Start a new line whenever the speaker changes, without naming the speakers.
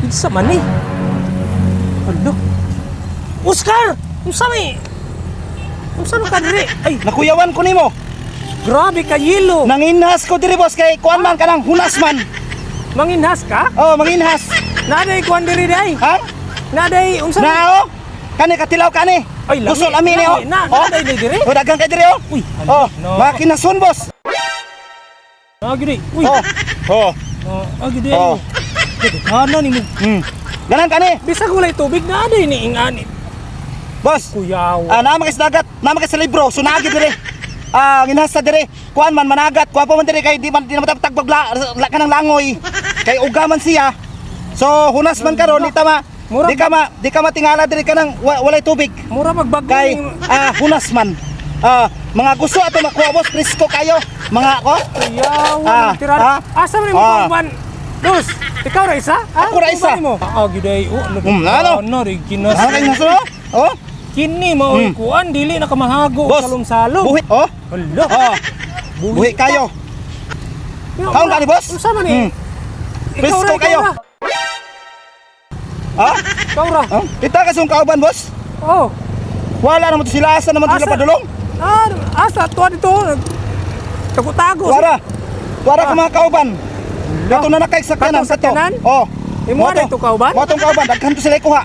Sa man eh. Alo. Oscar! Unsa may? Unsa ka diri? Ay,
Nakuyawan ko nimo.
grabe ka yelo.
Nanginhas ko diri boss kay kuan man kanang hunas man.
Manginhas ka?
Oh, manginhas.
Naday kuan diri day.
Ha?
Naday unsa?
Nao? Kani katilaw kani.
Ay, lami.
Gusto lami ni oh.
Naday diri.
Oh, dagang kay diri oh.
Uy,
Oh,
no.
makinason boss.
Gidi. Uy.
Oh.
Gidi.
Oh.
Ano ni mo?
Ganan kani.
Bisag walay tubig na aday ni ingani.
Boss.
Kuyaw.
Nama kay dagat, nama kay sa libro, sunagi diri. Nginhas sa diri. Kuan man managat, kuha pa man diri kay di na matagtagbag kanang langoy. Kay ugaman siya. So hunas man karon di tama. Di ka matingala diri kanang walay tubig.
Mura magbago
Kay hunas man. Mga gusto ato makuha boss, presko kayo. Mga ko.
kuyaw. Tira. Asa man mo kuan? Dos, ikaw ra isa?
Ako ra isa.
Gidi.
Ano?
No, ginas.
Ano kay naso? Oh.
Kini mao kuan dili na kamahago
Boss,
salom-salom.
buhi. Oh.
Hala.
Buhi kayo. Kaon ka ni boss?
Unsa man ni?
Presko kayo.
Ikaw ra.
Kita ka sung kauban boss.
Oh.
Wala naman to sila, asa naman sila padulong.
Asa tuwa dito. Tago-tago.
Tuwara ka mga kauban. Kato na nakay sakyanan
Katong sakyanan?
Oh.
Imo na ito kauban?
Mo tong kauban, daghan to sila ikuha.